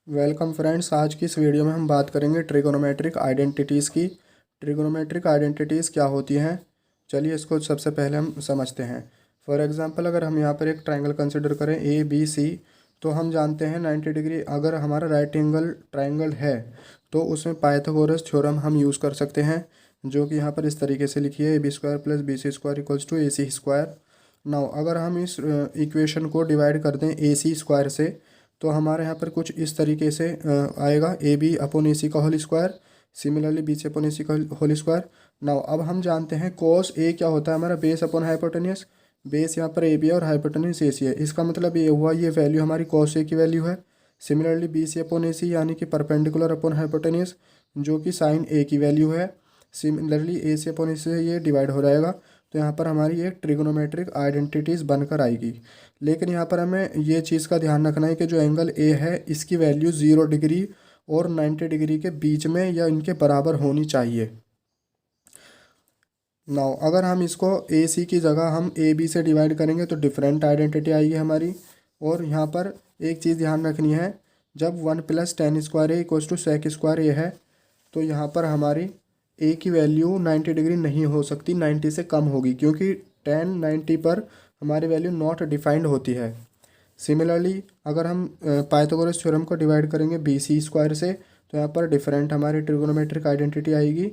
Welcome friends. आज की इस वीडियो में हम बात करेंगे ट्रिगोनोमेट्रिक आइडेंटिटीज़ की। ट्रिगोनोमेट्रिक आइडेंटिटीज़ क्या होती हैं, चलिए इसको सबसे पहले हम समझते हैं। फॉर एग्जांपल अगर हम यहाँ पर एक ट्रायंगल कंसिडर करें ए बी सी, तो हम जानते हैं 90 डिग्री अगर हमारा राइट एंगल ट्रायंगल है तो उसमें पाइथागोरस थ्योरम हम यूज़ कर सकते हैं, जो कि यहाँ पर इस तरीके से लिखी है AB² + BC² = AC²। नाउ अगर हम इस इक्वेशन को डिवाइड कर दें AC² से, तो हमारे यहाँ पर कुछ इस तरीके से आएगा AB/AC का होल स्क्वायर, सिमिलरली BC/AC का होल स्क्वायर। नाउ अब हम जानते हैं cos A क्या होता है, हमारा बेस अपॉन हाइपोटेन्यूस। बेस यहाँ पर AB है और हाइपोटेन्यूस AC है, इसका मतलब ये हुआ ये वैल्यू हमारी cos A की वैल्यू है। सिमिलरली BC/AC यानी कि परपेंडिकुलर अपॉन हाइपोटेन्यूस, जो कि साइन A की वैल्यू है। सिमिलरली AC/AC से ये डिवाइड हो जाएगा, तो यहाँ पर हमारी एक ट्रिगोनोमेट्रिक आइडेंटिटीज़ बनकर आएगी। लेकिन यहाँ पर हमें ये चीज़ का ध्यान रखना है कि जो एंगल ए है इसकी वैल्यू 0 डिग्री और 90 डिग्री के बीच में या इनके बराबर होनी चाहिए। नाउ अगर हम इसको ए सी की जगह हम ए बी से डिवाइड करेंगे तो डिफरेंट आइडेंटिटी आएगी हमारी। और यहाँ पर एक चीज़ ध्यान रखनी है, जब 1 + tan² A = sec² A है, तो यहाँ पर हमारी ए की वैल्यू 90 डिग्री नहीं हो सकती, 90 से कम होगी, क्योंकि tan 90 पर हमारी वैल्यू नॉट डिफाइंड होती है। सिमिलरली अगर हम पाइथागोरस थ्योरम को डिवाइड करेंगे BC² से, तो यहाँ पर डिफरेंट हमारी ट्रिगोनोमेट्रिक आइडेंटिटी आएगी।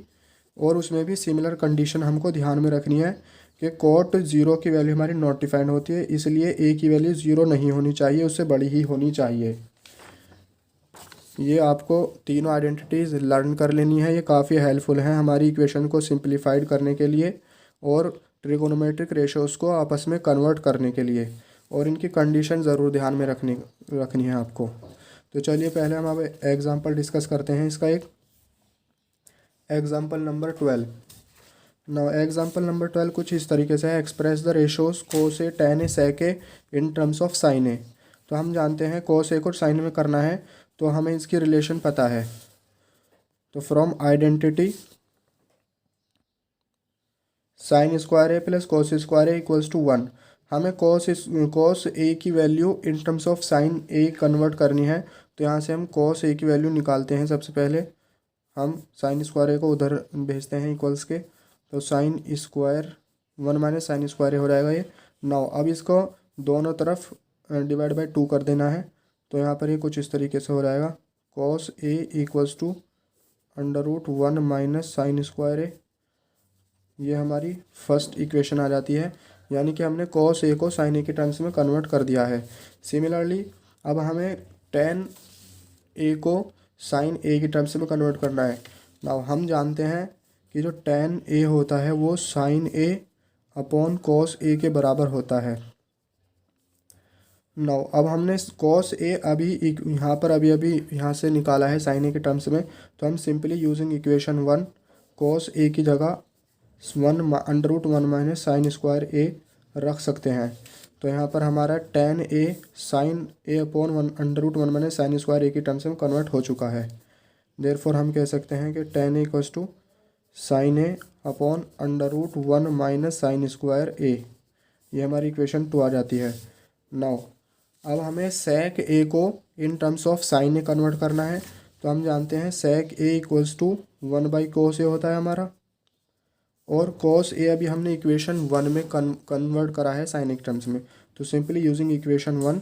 और उसमें भी सिमिलर कंडीशन हमको ध्यान में रखनी है कि cot 0 की वैल्यू हमारी नॉट डिफाइंड होती है, इसलिए ए की वैल्यू 0 नहीं होनी चाहिए, उससे बड़ी ही होनी चाहिए। ये आपको तीनों आइडेंटिटीज़ लर्न कर लेनी है, ये काफ़ी हेल्पफुल हैं हमारी इक्वेशन को सिंप्लीफाइड करने के लिए और ट्रिगोनोमेट्रिक रेशोज़ को आपस में कन्वर्ट करने के लिए। और इनकी कंडीशन ज़रूर ध्यान में रखनी है आपको। तो चलिए पहले हम अब एग्जांपल डिस्कस करते हैं इसका। एक example number 12। Now example number 12 कुछ इस तरीके से है, express the ratios cos A tan A sec A in terms of sin A। तो हम जानते हैं cos A को sin में करना है, तो हमें इसकी रिलेशन पता है। तो from identity sin² A + cos² A = 1, हमें cos A की value in terms of sin A convert करनी है। तो यहाँ से हम cos A की वैल्यू निकालते हैं। सबसे पहले हम sin² A को उधर भेजते हैं इक्वल्स के, तो sin² 1 - sin² A हो जाएगा ये। नाउ अब इसको दोनों तरफ डिवाइड बाई 2 कर देना है, तो यहाँ पर ये कुछ इस तरीके से हो जाएगा cos A = √1 - sin² A। ये हमारी फर्स्ट इक्वेशन आ जाती है, यानी कि हमने cos A को sin A के टर्म्स में कन्वर्ट कर दिया है। सिमिलरली अब हमें tan A को sin A के टर्म्स में कन्वर्ट करना है। नाउ हम जानते हैं कि जो tan A होता है वो sin A/cos A के बराबर होता है। नाउ अब हमने cos A अभी यहाँ पर अभी यहाँ से निकाला है sin A के टर्म्स में, तो हम simply using equation 1 cos A की जगह 1 √1 - sin² A रख सकते हैं। तो यहाँ पर हमारा tan A sin A/1 √1 - sin² A की टर्म्स में कन्वर्ट हो चुका है। देयरफॉर हम कह सकते हैं कि tan A = sin A/√1 - sin² A। ये हमारी इक्वेशन 2 आ जाती है। नाउ अब हमें sec A को इन terms of sin A convert करना है, तो हम जानते हैं sec A = 1/cos A होता है हमारा। और cos A अभी हमने इक्वेशन 1 में कन्वर्ट करा है sin A के टर्म्स में, तो सिंपली यूजिंग इक्वेशन 1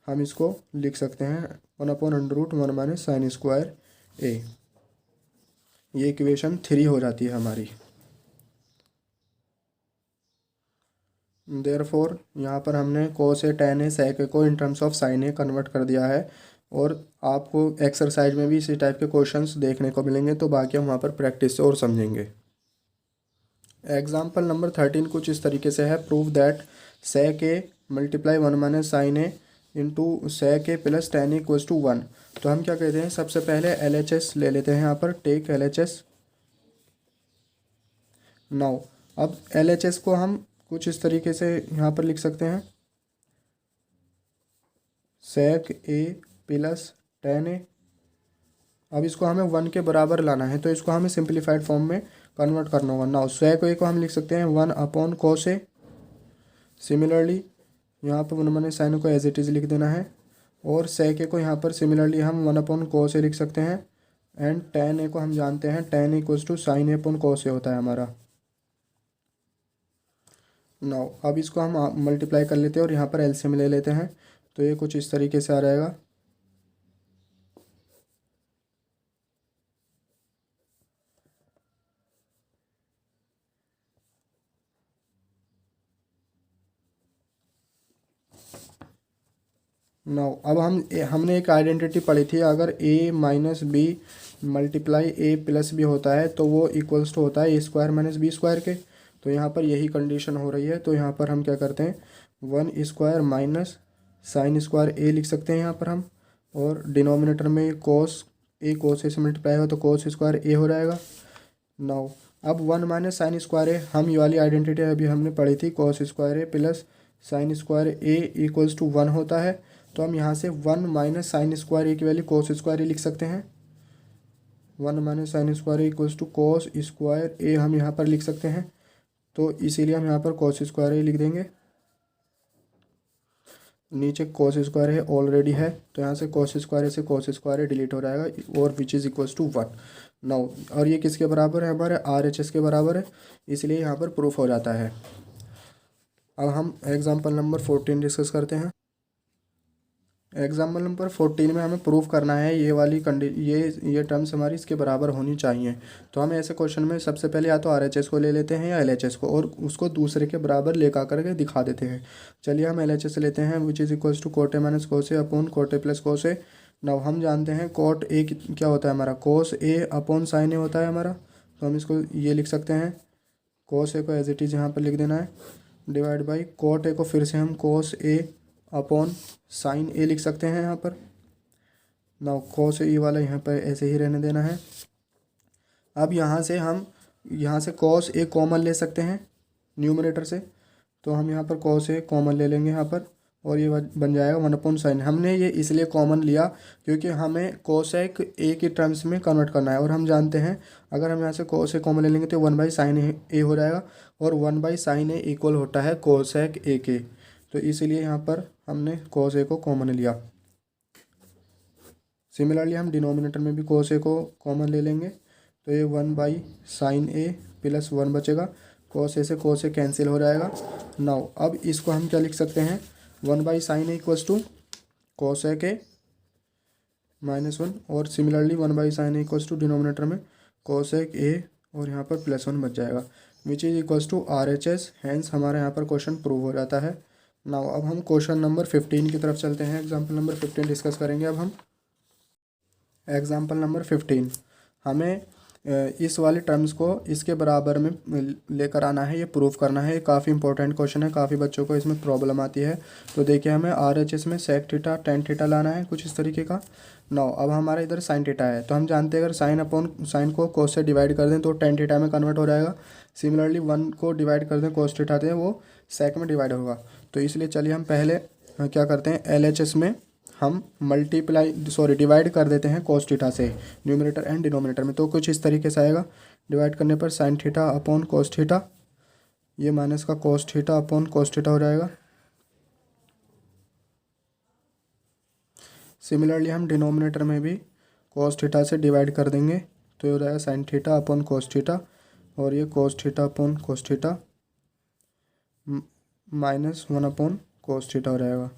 हम इसको लिख सकते हैं 1/√1 - sin² A। ये इक्वेशन 3 हो जाती है हमारी। देयरफॉर यहाँ पर हमने cos A tan A sec A को इन terms of sin A convert कर दिया है। और आपको एक्सरसाइज में भी इसी टाइप के क्वेश्चंस देखने को मिलेंगे, तो बाकी हम वहाँ पर प्रैक्टिस से और समझेंगे। एग्जाम्पल नंबर 13 कुछ इस तरीके से है, prove that sec A × 1 - sin A × sec A + tan A = 1। तो हम क्या कहते हैं, सबसे पहले LHS ले लेते हैं, यहाँ पर टेक LHS। नाउ अब LHS को हम कुछ इस तरीके से यहाँ पर लिख सकते हैं, sec A + tan A। अब इसको हमें 1 के बराबर लाना है, तो इसको हमें सिंप्लीफाइड फॉर्म में कन्वर्ट करना होगा। नाउ sec A को हम लिख सकते हैं 1/cos A। सिमिलरली यहाँ पर 1 - sin को एज इट इज़ लिख देना है। और sec a को यहाँ पर सिमिलरली हम 1/cos a लिख सकते हैं। एंड tan a को हम जानते हैं tan equals to sin a/cos a होता है हमारा। नाउ अब इसको हम मल्टीप्लाई कर लेते हैं और यहाँ पर एलसीएम ले लेते हैं, तो ये कुछ इस तरीके से आ जाएगा। नाउ अब हमने एक आइडेंटिटी पढ़ी थी, अगर a minus B multiply a plus B होता है तो वो इक्वल्स टू होता है a square minus B square के। तो यहाँ पर यही कंडीशन हो रही है, तो यहाँ पर हम क्या करते हैं 1 माइनस साइन स्क्वायर a लिख सकते हैं यहाँ पर हम, और डिनोमिनेटर में कोस a से मल्टीप्लाई हो तो कोस स्क्वायर a हो जाएगा। नाउ अब 1 माइनस साइन स्क्वायर a, हम ये वाली आइडेंटिटी अभी हमने पढ़ी थी, cos square a plus sine square a equals to 1 होता है। तो हम यहाँ से 1 माइनस साइन स्क्वायर a की वैल्यू कोस स्क्वायर a लिख सकते हैं। 1 minus sine square a equals to cos square a हम यहाँ पर लिख सकते हैं, तो इसीलिए हम यहाँ पर कोस स्क्वायर a लिख देंगे। नीचे कोस स्क्वायर है ऑलरेडी है, तो यहाँ से कोस स्क्वायर से कोस स्क्वायर डिलीट हो जाएगा और which is equals to 1। Now और ये किसके बराबर है, हमारे RHS के बराबर है, इसलिए यहाँ पर प्रूफ हो जाता है। अब हम एग्जाम्पल नंबर 14 डिस्कस करते हैं। एग्जाम्पल नंबर 14 में हमें प्रूफ करना है ये टर्म्स हमारी इसके बराबर होनी चाहिए। तो हम ऐसे क्वेश्चन में सबसे पहले या तो RHS को ले लेते हैं या LHS को, और उसको दूसरे के बराबर लेकर करके दिखा देते हैं। चलिए हम LHS लेते हैं, which is equals to cot A minus cos A upon cot A plus cos A. Now हम जानते हैं कोट ए क्या होता है हमारा, कोस ए अपॉन साइन ए होता है हमारा, तो हम इसको ये लिख सकते हैं, कोस ए को एज इट इज़ यहाँ पर लिख देना है, डिवाइड बाई कोट ए को फिर से हम कोस ए अपॉन साइन ए लिख सकते हैं यहाँ पर। नाउ कोस ए वाला यहाँ पर ऐसे ही रहने देना है। अब यहाँ से कोस ए कॉमन ले सकते हैं न्यूमरेटर से, तो हम यहाँ पर कोस ए कॉमन ले लेंगे यहाँ पर, और ये बन जाएगा 1/sin। हमने ये इसलिए कॉमन लिया क्योंकि हमें कोसेक ए की टर्म्स में कन्वर्ट करना है, और हम जानते हैं अगर हम यहाँ से कोस ए कॉमन ले लेंगे तो 1/sin ए हो जाएगा, और 1/sin ए इक्वल होता है कोसेक ए के, तो इसीलिए यहाँ पर हमने कोस ए को कॉमन लिया। सिमिलरली हम डिनोमिनेटर में भी कोस ए को कॉमन ले लेंगे, तो ये 1/sin ए प्लस 1 बचेगा, कोस ए से कोस ए कैंसिल हो जाएगा। नाउ अब इसको हम क्या लिख सकते हैं, 1/sin A equals to cosec A minus 1, और similarly 1/sin A equals to denominator में कोसेक ए और यहाँ पर प्लस 1 बच जाएगा, which is equals to RHS। Hence हमारे यहाँ पर क्वेश्चन प्रूव हो जाता है। नाउ अब हम क्वेश्चन नंबर 15 की तरफ चलते हैं। एग्जाम्पल नंबर 15 डिस्कस करेंगे अब हम। एग्जाम्पल नंबर 15, हमें इस वाले टर्म्स को इसके बराबर में लेकर आना है, ये प्रूफ करना है। ये काफ़ी इंपॉर्टेंट क्वेश्चन है, काफ़ी बच्चों को इसमें प्रॉब्लम आती है। तो देखिए हमें RHS में सेक थीटा टेन थीटा लाना है, कुछ इस तरीके का। नाउ अब हमारा इधर साइन थीटा है, तो हम जानते हैं अगर साइन को कोस से डिवाइड कर दें तो टेन थीटा में कन्वर्ट हो जाएगा। सिमिलरली 1 को डिवाइड कर दें कोस थीटा से, वो सेक में डिवाइड होगा। तो इसलिए चलिए हम पहले क्या करते हैं, LHS में हम डिवाइड कर देते हैं कोस थीटा से न्यूमरेटर एंड डिनोमिनेटर में। तो कुछ इस तरीके से आएगा, डिवाइड करने पर sign theta upon cos theta, ये माइनस का कोस थीटा अपॉन कोस थीटा हो जाएगा। सिमिलरली हम डिनोमिनेटर में भी कोस थीटा से डिवाइड कर देंगे, तो ये हो जाएगा sign theta upon cos theta, और ये कोस theta upon cos theta minus 1/cos theta हो जाएगा।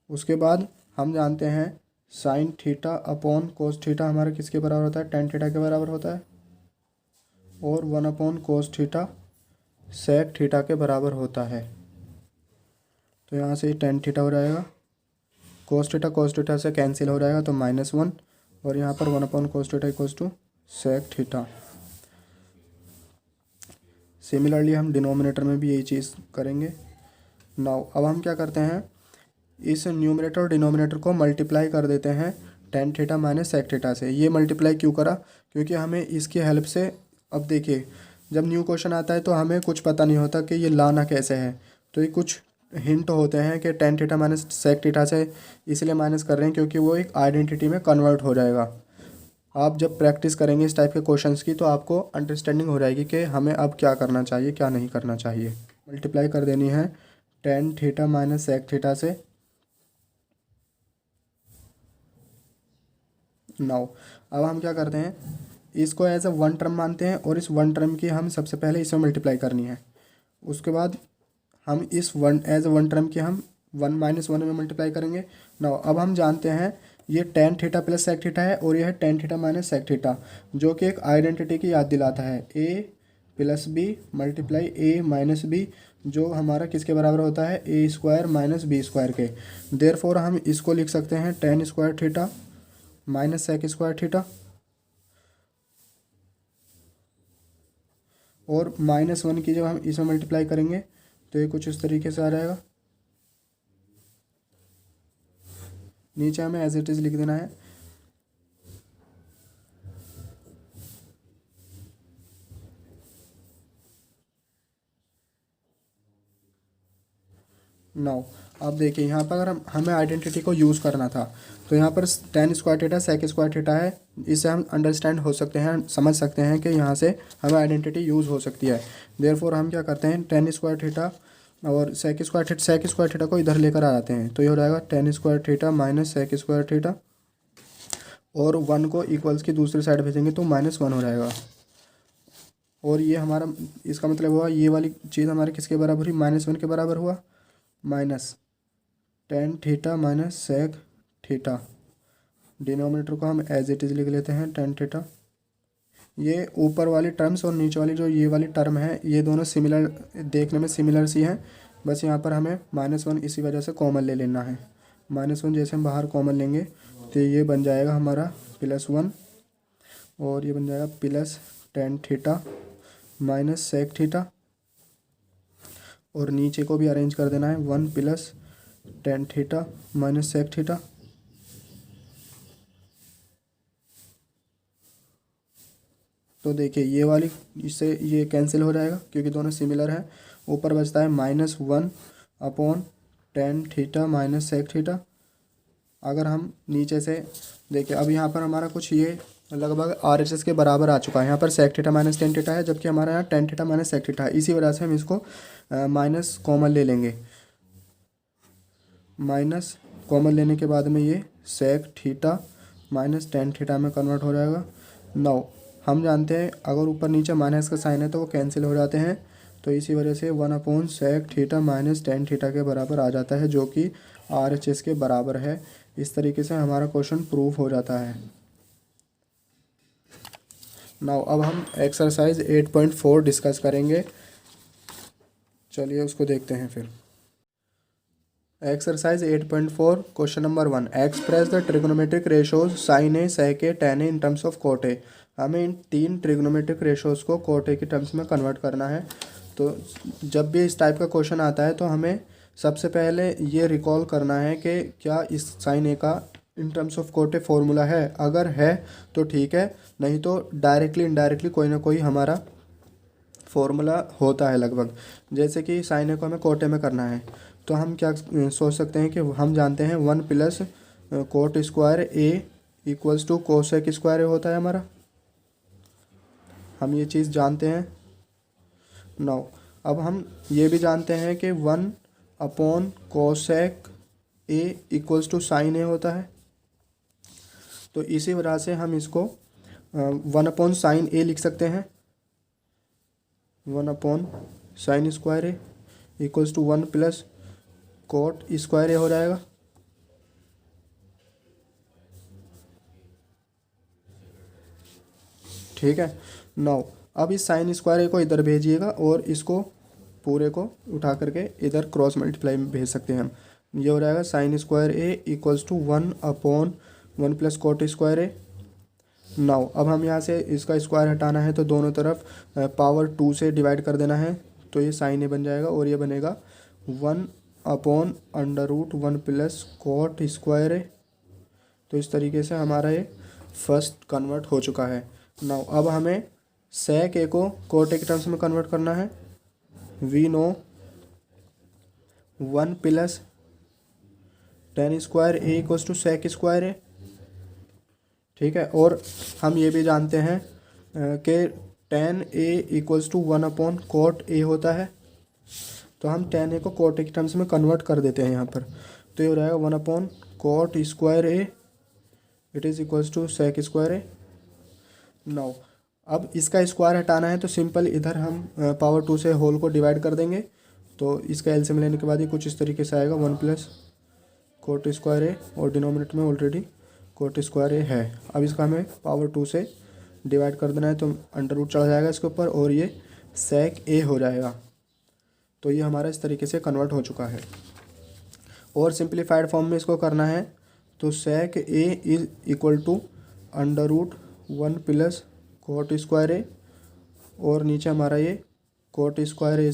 उसके बाद हम जानते हैं sine theta upon cos theta हमारा किसके बराबर होता है, टेन थीटा के बराबर होता है, और 1/cos थीटा सेक थीटा के बराबर होता है। तो यहाँ से टेन थीटा हो जाएगा, कोस थीटा से कैंसिल हो जाएगा तो -1, और यहाँ पर 1/cos theta equals to sec theta. Similarly हम डिनोमिनेटर में भी यही चीज़ करेंगे। नाउ अब हम क्या करते हैं, इस न्यूमरेटर और डिनोमिनेटर को मल्टीप्लाई कर देते हैं tan theta minus sec theta से। ये मल्टीप्लाई क्यों करा, क्योंकि हमें इसकी हेल्प से, अब देखिए जब न्यू क्वेश्चन आता है तो हमें कुछ पता नहीं होता कि ये लाना कैसे है, तो ये कुछ हिंट होते हैं कि tan theta minus sec theta से इसलिए माइनस कर रहे हैं क्योंकि वो एक आइडेंटिटी में कन्वर्ट हो जाएगा। आप जब प्रैक्टिस करेंगे इस टाइप के क्वेश्चंस की तो आपको अंडरस्टैंडिंग हो जाएगी कि हमें अब क्या करना चाहिए क्या नहीं करना चाहिए। मल्टीप्लाई कर देनी है tan theta minus sec theta से, नाउ अब हम क्या करते हैं, इसको एज अ वन टर्म मानते हैं और इस वन टर्म की हम सबसे पहले इसमें मल्टीप्लाई करनी है। उसके बाद हम इस one as a one term की हम 1 - 1 में मल्टीप्लाई करेंगे। नाउ अब हम जानते हैं ये tan theta plus sec theta है और यह है tan theta minus sec theta, जो कि एक आइडेंटिटी की याद दिलाता है, A plus B multiply A minus B, जो हमारा किसके बराबर होता है, A square minus B square के। देयरफॉर हम इसको लिख सकते हैं tan square theta minus sec square theta, और -1 की जब हम इसमें मल्टीप्लाई करेंगे तो ये कुछ इस तरीके से आ जाएगा। नीचे हमें एज इट इज़ लिख देना है। नाउ अब देखिए यहाँ पर अगर हमें आइडेंटिटी को यूज़ करना था तो यहाँ पर tan square theta sec square theta है, इससे हम अंडरस्टैंड हो सकते हैं, समझ सकते हैं कि यहाँ से हमें आइडेंटिटी यूज़ हो सकती है। देयरफॉर हम क्या करते हैं, टेन स्क्वायर थीटा और सेक स्क्वायर थीटा को इधर लेकर आ जाते हैं, तो ये हो जाएगा tan square theta minus sec square theta, और 1 को इक्वल्स की दूसरी साइड भेजेंगे तो -1 हो जाएगा। और ये हमारा इसका मतलब हुआ ये वाली चीज़ हमारे किसके बराबर हुई, -1 के बराबर हुआ, minus tan theta minus sec theta. Denominator को हम एज इट इज़ लिख लेते हैं टेन थीटा। ये ऊपर वाली टर्म्स और नीचे वाली जो ये वाली टर्म है ये दोनों सिमिलर, देखने में सिमिलर सी हैं, बस यहाँ पर हमें -1 इसी वजह से कॉमन ले लेना है। -1 जैसे हम बाहर कॉमन लेंगे तो ये बन जाएगा हमारा +1, और ये बन जाएगा plus tan theta minus sec theta, और नीचे को भी अरेंज कर देना है 1 plus tan theta minus sec theta. तो देखिए ये वाली इससे ये कैंसिल हो जाएगा क्योंकि दोनों सिमिलर हैं। ऊपर बचता है -1 upon tan theta minus sec theta. अगर हम नीचे से देखिए अब यहाँ पर हमारा कुछ ये लगभग RHS के बराबर आ चुका है। यहाँ पर sec theta minus tan theta है, जबकि हमारा यहाँ tan theta minus sec theta है। इसी वजह से हम इसको माइनस कॉमन ले लेंगे। माइनस कॉमन लेने के बाद में ये sec theta minus tan theta में कन्वर्ट हो जाएगा। नाउ हम जानते हैं अगर ऊपर नीचे माइनस का साइन है तो वो कैंसिल हो जाते हैं, तो इसी वजह से 1 upon sec theta minus tan theta के बराबर आ जाता है, जो कि RHS के बराबर है। इस तरीके से हमारा क्वेश्चन प्रूव हो जाता है। नाउ अब हम एक्सरसाइज 8.4 डिस्कस करेंगे। चलिए उसको देखते हैं फिर। Exercise 8.4 question number 1, express the trigonometric ratios sine A sec A tan A in terms of cot A. हमें इन 3 ट्रिग्नोमेट्रिक रेशोज को कोट ए के टर्म्स में कन्वर्ट करना है। तो जब भी इस टाइप का क्वेश्चन आता है तो हमें सबसे पहले ये रिकॉल करना है कि क्या इस साइन ए का इन terms of cot a formula है। अगर है तो ठीक है, नहीं तो डायरेक्टली इनडायरेक्टली कोई ना कोई हमारा फॉर्मूला होता है लगभग। जैसे कि साइन ए को हमें कोट ए में करना है तो हम क्या सोच सकते हैं कि हम जानते हैं 1 plus cot square A equals to cosec square A होता है हमारा, हम ये चीज़ जानते हैं। नाउ अब हम ये भी जानते हैं कि 1 upon cosec A equals to sine A होता है। तो इसी वजह से हम इसको 1 अपॉन साइन ए लिख सकते हैं, 1 upon sine square A equals to 1 plus cot square A हो जाएगा। ठीक है। नाउ अब इस साइन स्क्वायर ए को इधर भेजिएगा और इसको पूरे को उठा करके इधर क्रॉस मल्टीप्लाई में भेज सकते हैं हम। ये हो जाएगा sine square A equals to 1 upon 1 plus cot square A. Now अब हम यहाँ से इसका स्क्वायर हटाना है तो दोनों तरफ पावर 2 से डिवाइड कर देना है, तो ये साइन ए बन जाएगा और ये बनेगा 1 upon √1 plus cot square A. तो इस तरीके से हमारा ये फर्स्ट कन्वर्ट हो चुका है। नाउ अब हमें सेक ए को कोट ए के टर्म्स में कन्वर्ट करना है। We know 1 plus tan square A equals to sec square A. ठीक है, और हम ये भी जानते हैं कि tan A equals to 1 upon cot A होता है, तो हम टेन ए को कोट ए के टर्म्स में कन्वर्ट कर देते हैं यहाँ पर। तो ये हो जाएगा 1 upon cot square A it is equals to sec square A. Now अब इसका स्क्वायर हटाना है तो सिंपल इधर हम पावर 2 से होल को डिवाइड कर देंगे, तो इसका एलसीएम लेने के बाद ये कुछ इस तरीके से आएगा 1 प्लस कोट स्क्वायर ए, और डिनोमिनेटर में ऑलरेडी कोट स्क्वायर ए है। अब इसका हमें पावर 2 से डिवाइड कर देना है तो अंडर रूट चढ़ जाएगा इसके ऊपर और ये सेक ए हो जाएगा। तो ये हमारा इस तरीके से कन्वर्ट हो चुका है। और सिंप्लीफाइड फॉर्म में इसको करना है तो sec A is equal to under root 1 plus cot square A, और नीचे हमारा ये कोट स्क्वायर ए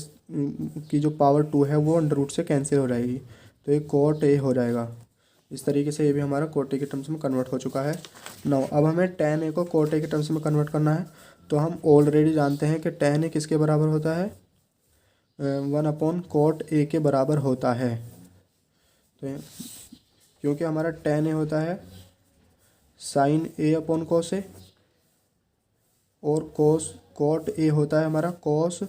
की जो पावर 2 है वो अंडर रूट से कैंसिल हो जाएगी, तो ये कोट ए हो जाएगा। इस तरीके से ये भी हमारा कोट ए के टर्म्स में कन्वर्ट हो चुका है। नाउ अब हमें tan ए को कोट ए के टर्म्स में कन्वर्ट करना है, तो हम ऑलरेडी जानते हैं कि tan ए किसके बराबर होता है, 1 अपॉन कोट ए के बराबर होता है। तो क्योंकि हमारा tan ए होता है साइन ए अपॉन कोस ए, और कोट ए होता है हमारा cos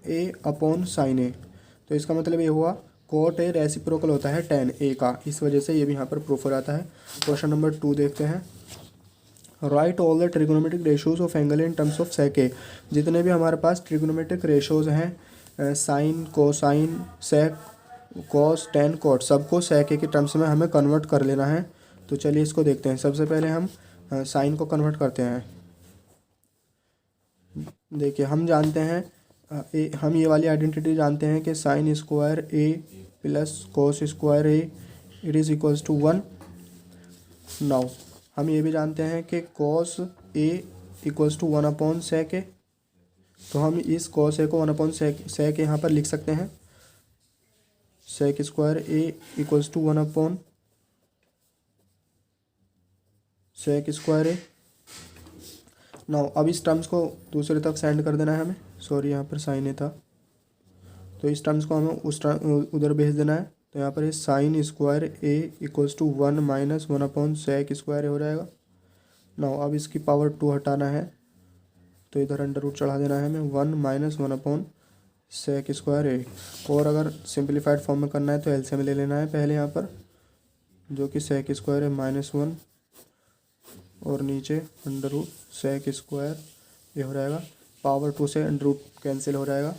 A upon sine A. तो इसका मतलब ये हुआ कोट ए रेसिप्रोकल होता है tan ए का, इस वजह से ये भी यहाँ पर प्रूफ हो जाता है। क्वेश्चन नंबर 2 देखते हैं। Write all the trigonometric ratios of angle in terms of sec A. जितने भी हमारे पास ट्रिग्नोमेट्रिक रेशियोज हैं, sine, cosine, sec, cos, tan, cot, सबको सेक ए के टर्म्स में हमें कन्वर्ट कर लेना है। तो चलिए इसको देखते हैं। सबसे पहले हम साइन को कन्वर्ट करते हैं। देखिए हम जानते हैं हम ये वाली आइडेंटिटी जानते हैं कि sine square A plus cos square A it is equals to 1। Now हम ये भी जानते हैं कि cos A equals to 1 upon sec A, तो हम इस कॉस ए को 1 अपॉन सेक यहाँ पर लिख सकते हैं। Sec square A equals to 1 upon sec square A. Now अब इस टर्म्स को दूसरी तरफ सेंड कर देना है हमें, सॉरी यहाँ पर साइन ए था, तो इस टर्म्स को हमें उधर भेज देना है। तो यहाँ पर ये sine square A equals to 1 minus 1 upon sec square A हो जाएगा। नाउ अब इसकी पावर 2 हटाना है तो इधर अंडर रूट चढ़ा देना है हमें 1 minus 1 upon sec square A. और अगर सिंप्लीफाइड फॉर्म में करना है तो एलसीएम ले लेना है पहले यहाँ पर, जो कि सेक स्क्वायर है -1 और नीचे अंडर रूट सेक स्क्वायर ये हो जाएगा। पावर 2 से अंडर रूट कैंसिल हो जाएगा,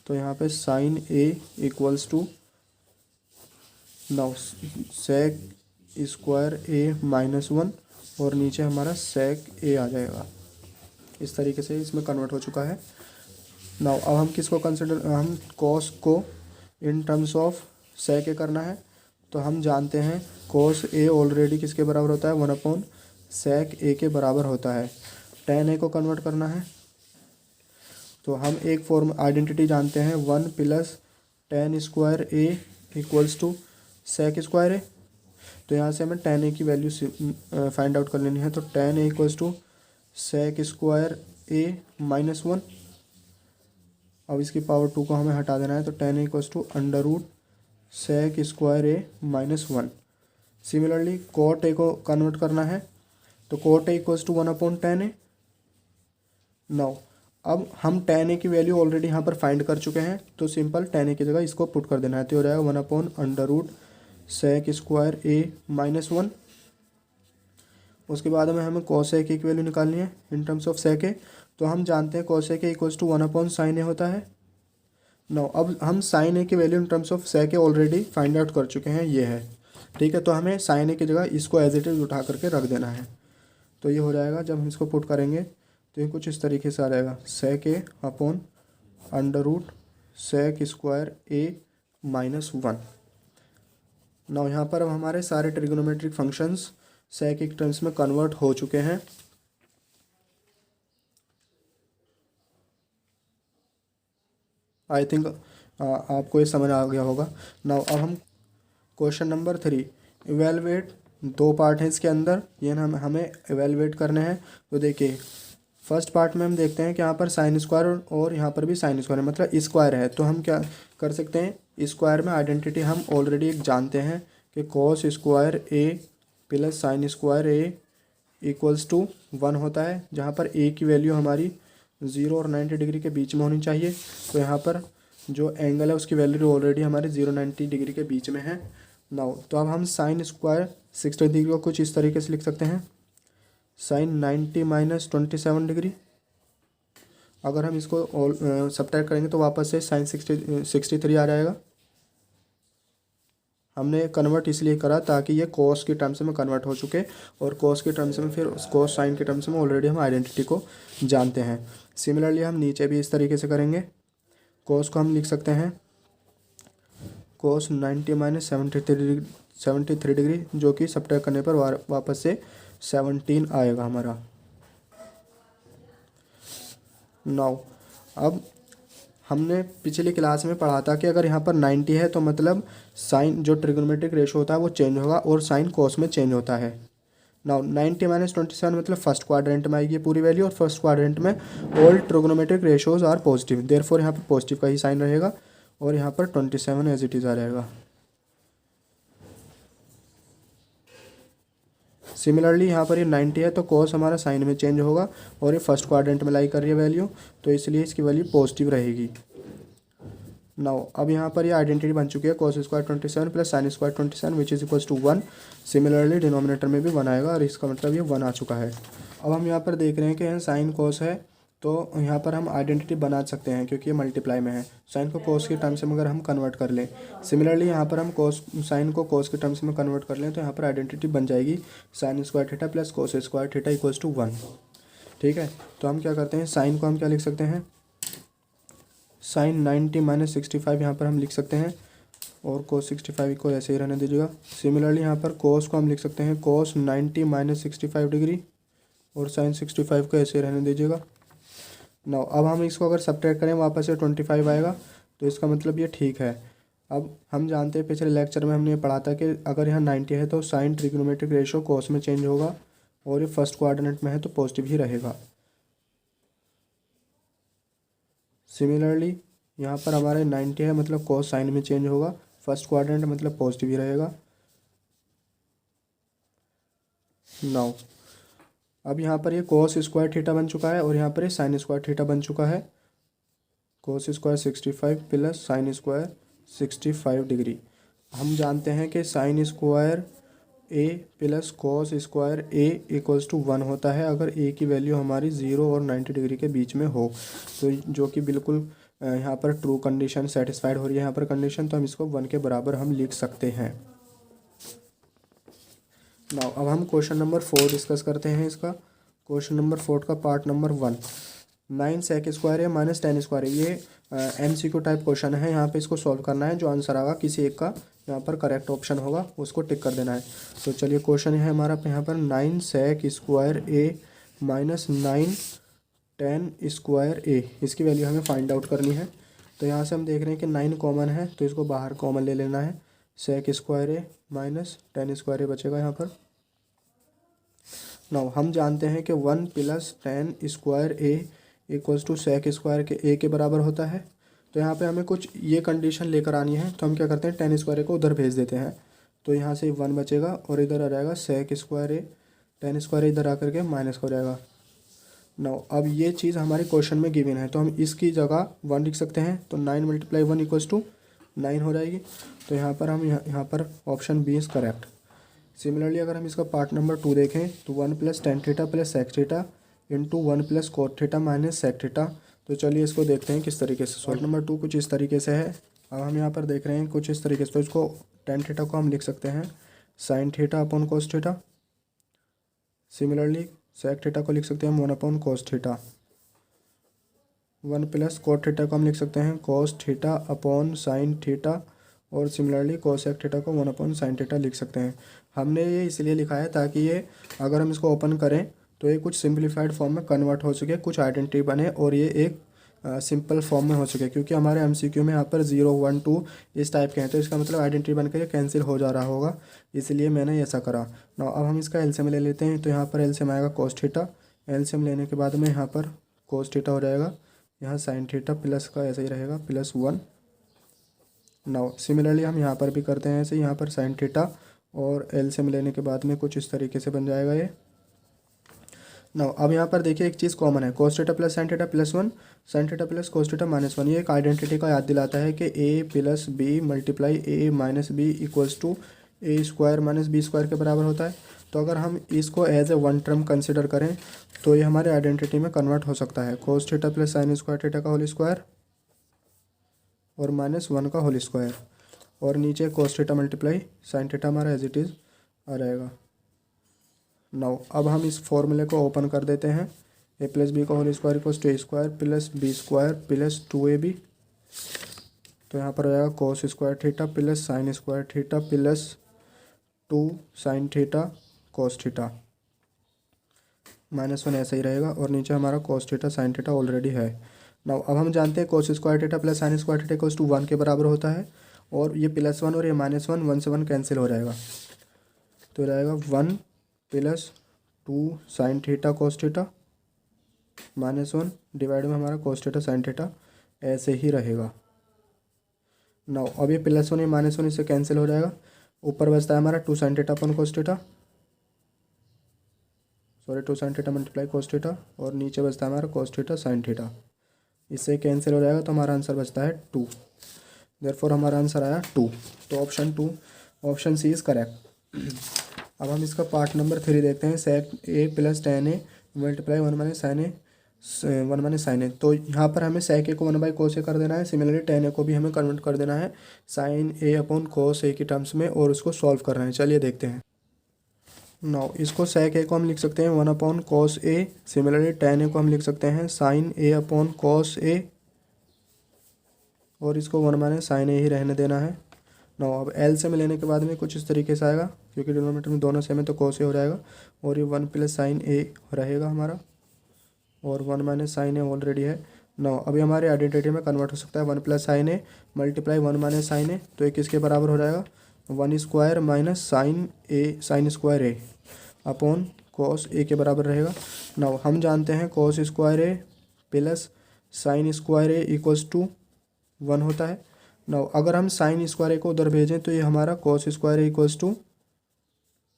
तो यहाँ पे sine A equals to now sec square A -1 और नीचे हमारा सेक ए आ जाएगा। इस तरीके से इसमें कन्वर्ट हो चुका है। नाउ अब हम किसको कंसिडर, हम कॉस को इन टर्म्स ऑफ सेक ए करना है, तो हम जानते हैं कॉस ए ऑलरेडी किसके बराबर होता है 1 अपॉन सेक ए के बराबर होता है। tan ए को कन्वर्ट करना है तो हम एक फॉर्म आइडेंटिटी जानते हैं 1 plus tan square A equals to sec square A. तो यहाँ से हमें tan ए की वैल्यू फाइंड आउट कर लेनी है, तो tan A equals to sec square A -1। अब इसकी पावर 2 को हमें हटा देना है, तो tan A equals to under root sec square A -1। Similarly cot A को कन्वर्ट करना है, तो cot A equals to 1 upon tan A. Now अब हम tan ए की वैल्यू ऑलरेडी यहाँ पर फाइंड कर चुके हैं, तो सिंपल tan ए की जगह इसको पुट कर देना है, तो हो जाएगा 1 upon under root sec square A -1। उसके बाद में हमें कॉस ए की वैल्यू निकालनी है इन टर्म्स ऑफ सेक ए, तो हम जानते हैं कॉस ए के equals to 1 upon sine A होता है। नाउ अब हम साइन ए की value in terms of sec A already find out कर चुके हैं, ये है ठीक है। तो हमें साइन ए की जगह इसको एज इट इज उठा करके रख देना है, तो ये हो जाएगा। जब हम इसको पुट करेंगे तो ये कुछ इस तरीके से आ जाएगा sec A upon under root sec square A -1। Now यहाँ पर अब हमारे सारे ट्रिग्नोमेट्रिक फंक्शंस सेक के टर्म्स में कन्वर्ट हो चुके हैं। आई थिंक आपको ये समझ आ गया होगा। नाउ अब हम क्वेश्चन नंबर 3 इवेलुएट, 2 पार्ट हैं इसके अंदर, ये हमें इवेलुएट करने हैं। तो देखिए फर्स्ट पार्ट में हम देखते हैं कि यहाँ पर साइन स्क्वायर और यहाँ पर भी साइन स्क्वायर है, मतलब स्क्वायर है। तो हम क्या कर सकते हैं, स्क्वायर में आइडेंटिटी हम ऑलरेडी एक जानते हैं कि cos square A plus sine square A equals to 1 होता है, जहाँ पर ए की वैल्यू हमारी 0 और 90 डिग्री के बीच में होनी चाहिए। तो यहाँ पर जो एंगल है उसकी वैल्यू ऑलरेडी हमारी 0-90 डिग्री के बीच में है। नाउ तो अब हम साइन स्क्वायर 60 डिग्री को कुछ इस तरीके से लिख सकते हैं, साइन 90 माइनस 27 डिग्री। अगर हम इसको सब्ट्रैक्ट करेंगे तो वापस से साइन 63 आ जाएगा। हमने कन्वर्ट इसलिए करा ताकि ये कॉस के टर्म्स में कन्वर्ट हो चुके, और कॉस के टर्म्स में फिर कॉस साइन के टर्म्स में ऑलरेडी हम आइडेंटिटी को जानते हैं। सिमिलरली हम नीचे भी इस तरीके से करेंगे। कॉस को हम लिख सकते हैं कॉस 90 माइनस 73 डिग्री, जो कि सब्ट्रैक्ट करने पर वापस से 17 आएगा हमारा। नाउ अब हमने पिछली क्लास में पढ़ा था कि अगर यहाँ पर 90 है तो मतलब साइन जो ट्रिग्नोमेट्रिक रेशो होता है वो चेंज होगा और साइन कॉस में चेंज होता है। नाउ 90 माइनस 27 मतलब फर्स्ट क्वाड्रेंट में आएगी पूरी वैल्यू, और फर्स्ट क्वाड्रेंट में all trigonometric ratios are positive, therefore यहाँ पर पॉजिटिव का ही साइन रहेगा, और यहाँ पर 27 एज इट इज़ आ जाएगा। सिमिलरली यहाँ पर ये 90 है तो कॉस हमारा साइन में चेंज होगा, और ये फर्स्ट क्वाड्रेंट में लाई कर रही है वैल्यू, तो इसलिए इसकी वैल्यू पॉजिटिव रहेगी। नाउ अब यहाँ पर ये आइडेंटिटी बन चुकी है cos square 27 plus sine square 27 which is equals to 1। Similarly denominator में भी 1 आएगा, और इसका मतलब ये 1 आ चुका है। अब हम यहाँ पर देख रहे हैं कि यहाँ साइन कॉस है, तो यहाँ पर हम आइडेंटिटी बना सकते हैं क्योंकि ये मल्टीप्लाई में है। साइन को कॉस के टर्म्स में अगर हम कन्वर्ट कर लें, सिमिलरली यहाँ पर हम साइन को कॉस के टर्म्स में कन्वर्ट कर लें, तो यहाँ पर आइडेंटिटी बन जाएगी sine square theta plus cos square theta equals to 1। ठीक है, तो हम क्या करते हैं, साइन को हम क्या लिख सकते हैं, साइन 90 माइनस 65 यहाँ पर हम लिख सकते हैं, और कोस 65 को ऐसे ही रहने दीजिएगा। सिमिलरली यहाँ पर कोस को हम लिख सकते हैं कोस 90 माइनस 65 डिग्री, और साइन 65 को ऐसे ही रहने दीजिएगा। नाउ अब हम इसको अगर सब्ट्रैक्ट करें वापस से 25 आएगा, तो इसका मतलब ये ठीक है। अब हम जानते हैं पिछले लेक्चर में हमने ये पढ़ा था कि अगर यहाँ 90 है तो साइन ट्रिग्नोमेट्रिक रेशो कॉस में चेंज होगा, और ये फर्स्ट क्वाड्रेंट में है तो पॉजिटिव ही रहेगा। सिमिलरली यहाँ पर हमारे 90 है मतलब कॉस साइन में चेंज होगा, फर्स्ट क्वाड्रेंट मतलब पॉजिटिव ही रहेगा। नाउ अब यहाँ पर ये कॉस स्क्वायर थीटा बन चुका है, और यहाँ पर ये साइन स्क्वायर थीटा बन चुका है। Cos square 65 plus sine square 65 degree. हम जानते हैं कि sine square A plus cos square A equals to 1 होता है अगर ए की वैल्यू हमारी 0 और 90 डिग्री के बीच में हो, तो जो कि बिल्कुल यहाँ पर ट्रू कंडीशन सेटिस्फाइड हो रही है यहाँ पर कंडीशन, तो हम इसको 1 के बराबर हम लिख सकते हैं। नाउ अब हम क्वेश्चन नंबर 4 डिस्कस करते हैं। इसका क्वेश्चन नंबर 4 का पार्ट नंबर 1, 9 सेक स्क्वायर है माइनस 10 स्क्वायर है। ये MCQ टाइप क्वेश्चन है, यहाँ पे इसको सॉल्व करना है। जो आंसर आएगा किसी एक का यहाँ पर करेक्ट ऑप्शन होगा उसको टिक कर देना है। तो चलिए क्वेश्चन है हमारा यहाँ पर 9 सेक स्क्वायर ए माइनस 9 10 स्क्वायर ए, इसकी वैल्यू हमें फाइंड आउट करनी है। तो यहाँ से हम देख रहे हैं कि 9 कॉमन है, तो इसको बाहर कॉमन ले लेना है। Sec square A minus 10 square A बचेगा यहाँ पर। नाउ हम जानते हैं कि 1 plus 10 square A equals to sec square के ए के बराबर होता है। तो यहाँ पे हमें कुछ ये कंडीशन लेकर आनी है, तो हम क्या करते हैं 10 स्क्वायर ए को उधर भेज देते हैं, तो यहाँ से 1 बचेगा और इधर आ जाएगा सेक स्क्वायर ए, 10 स्क्वायर इधर आकर के माइनस हो जाएगा। नाउ अब ये चीज़ हमारे क्वेश्चन में गिवन है, तो हम इसकी जगह 1 लिख सकते हैं, तो 9 × 1 इक्वल्स टू 9 हो जाएगी। तो यहाँ पर हम यहाँ पर option B is correct. Similarly अगर हम इसका पार्ट नंबर 2 देखें तो 1 plus tan theta plus sec theta into 1 plus cot theta minus sec theta. तो चलिए इसको देखते हैं किस तरीके से। सॉल्व नंबर 2 कुछ इस तरीके से है। अब हम यहाँ पर देख रहे हैं कुछ इस तरीके से, तो इसको टेन थीटा को हम लिख सकते हैं sine theta upon cos theta. Similarly sec theta को लिख सकते हैं 1 upon cos theta. 1 plus cot theta को हम लिख सकते हैं cos theta upon sine theta, और सिमिलरली कोसेक थीटा को 1 अपॉन साइन थीटा लिख सकते हैं। हमने ये इसलिए लिखा है ताकि ये अगर हम इसको ओपन करें तो ये कुछ सिंप्लीफाइड फॉर्म में कन्वर्ट हो सके, कुछ आइडेंटिटी बने और ये एक सिंपल फॉर्म में हो सके, क्योंकि हमारे MCQ में यहाँ पर 0 1 2 इस टाइप के हैं, तो इसका मतलब आइडेंटिटी बनकर ये कैंसिल हो जा रहा होगा, इसलिए मैंने ऐसा करा ना। अब हम इसका एलसीएम ले लेते हैं, तो यहाँ पर एलसीएम आएगा कोस थीटा। एलसीएम लेने के बाद में यहाँ पर कोस थीटा हो जाएगा, यहाँ साइन थीटा प्लस का ऐसा ही रहेगा प्लस 1। नाउ सिमिलरली हम यहाँ पर भी करते हैं ऐसे, यहाँ पर साइन थीटा और एलसीएम लेने के बाद में कुछ इस तरीके से बन जाएगा ये। नाउ अब यहाँ पर देखिए एक चीज़ कॉमन है, cos theta plus sine theta plus 1, sine theta plus cos theta minus 1। ये एक आइडेंटिटी का याद दिलाता है कि A plus B multiply A minus B equals to A square minus B square के बराबर होता है। तो अगर हम इसको as a one term consider करें तो ये हमारे आइडेंटिटी में कन्वर्ट हो सकता है, cos theta plus sine square theta का होल स्क्वायर और -1 का होल स्क्वायर, और नीचे cos theta multiply sine theta हमारा एज इट इज़ आ रहेगा। नाउ अब हम इस फॉर्मूले को ओपन कर देते हैं, a प्लस बी का whole square equals to A square plus B square plus 2ab। तो यहाँ पर आ जाएगा cos square theta plus sine square theta plus 2 sine theta cos theta, -1 ऐसा ही रहेगा, और नीचे हमारा cos theta sine theta already है। नाउ अब हम जानते हैं cos square theta plus sine square theta equals to 1 के बराबर होता है, और ये +1 और ये -1 1 से 1 कैंसिल हो जाएगा, तो रहेगा 1 plus 2 sine theta cos theta -1 divide में हमारा cos थीटा साइन थीटा ऐसे ही रहेगा। नाउ अब ये +1 या -1 इससे कैंसिल हो जाएगा, ऊपर बचता है हमारा 2 साइन थीटा अपन cos theta, sorry 2 sine theta multiply cos theta, और नीचे बचता है हमारा cos थीटा साइन थीटा, इससे कैंसिल हो जाएगा, तो हमारा आंसर बचता है 2। देयरफॉर हमारा आंसर आया 2। तो option 2 option C is correct. अब हम इसका पार्ट नंबर 3 देखते हैं, sec a plus tan a multiply 1 minus sine A. तो यहाँ पर हमें sec a को 1/cos a कर देना है, सिमिलरली tan a को भी हमें कन्वर्ट कर देना है sine a upon cos a की टर्म्स में, और उसको सॉल्व करना है। चलिए देखते हैं। नाउ इसको sec a को हम लिख सकते हैं 1/cos a, similarly tan a को हम लिख सकते हैं sine a upon cos a, और इसको 1 माइनस साइन ए ही रहने देना है। नाउ अब एल से में लेने के बाद में कुछ इस तरीके से आएगा, क्योंकि डिनोमिनेटर में दोनों सेम है तो cos a हो जाएगा, और ये 1 प्लस साइन ए रहेगा हमारा, और 1 माइनस साइन ए ऑलरेडी है। नाउ अभी हमारे आइडेंटिटी में कन्वर्ट हो सकता है 1 plus sign A multiply 1 minus sine A, तो ये किसके बराबर हो जाएगा 1 square minus sine square A upon cos a के बराबर रहेगा। नाउ हम जानते हैं cos square A plus sine square A equals to 1 होता है। नाउ अगर हम साइन स्क्वायर ए को उधर भेजें तो ये हमारा cos square A equals to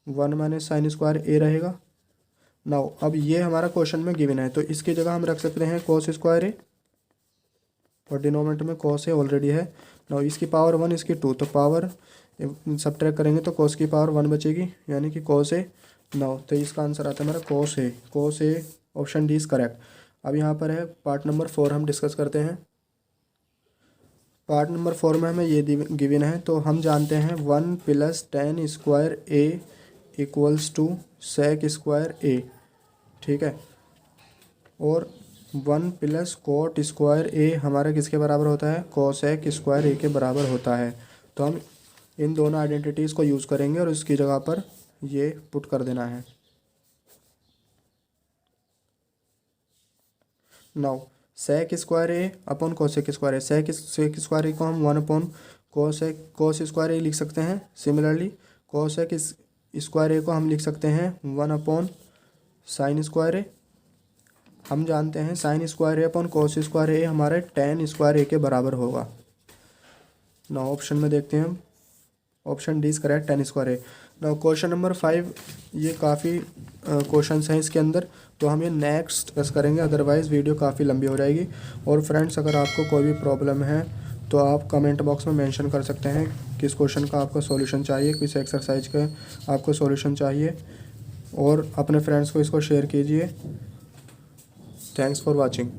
1 minus sine square A रहेगा। नाउ अब ये हमारा क्वेश्चन में गिवन है, तो इसकी जगह हम रख सकते हैं cos स्क्वायर ए, और डिनोमिनेटर में cos ए ऑलरेडी है। नाउ इसकी पावर 1 इसकी 2, तो पावर सब्ट्रैक्ट करेंगे तो cos की पावर 1 बचेगी, यानी कि cos ए। नाउ तो इसका आंसर आता है हमारा cos A option D is correct. अब यहाँ पर है पार्ट नंबर 4 हम डिस्कस करते हैं। पार्ट नंबर 4 में हमें ये गिवन है, तो हम जानते हैं 1 plus tan square A equals to sec square A, ठीक है, और 1 प्लस cot स्क्वायर ए हमारा किसके बराबर होता है cosec स्क्वायर ए के बराबर होता है। तो हम इन दोनों आइडेंटिटीज़ को यूज़ करेंगे और उसकी जगह पर ये पुट कर देना है। नाउ sec स्क्वायर ए अपॉन cosec स्क्वायर ए, sec स्क्वायर ए को हम 1 अपॉन cos स्क्वायर ए लिख सकते हैं। सिमिलरली cosec स्क्वायर ए को हम लिख सकते हैं 1 अपॉन साइन स्क्वायर ए। हम जानते हैं साइन स्क्वायर ए अपॉन cos स्क्वायर ए हमारे tan स्क्वायर ए के बराबर होगा। नाउ ऑप्शन में देखते हैं हम, option D is correct tan square A. Now question number 5, ये काफ़ी क्वेश्चंस हैं इसके अंदर, तो हम ये नेक्स्ट डिस्कस करेंगे, अदरवाइज़ वीडियो काफ़ी लंबी हो जाएगी। और फ्रेंड्स अगर आपको कोई भी प्रॉब्लम है तो आप कमेंट बॉक्स में मेंशन कर सकते हैं किस क्वेश्चन का आपको सॉल्यूशन चाहिए, किस एक्सरसाइज का आपको सॉल्यूशन चाहिए, और अपने फ्रेंड्स को इसको शेयर कीजिए। Thanks for watching.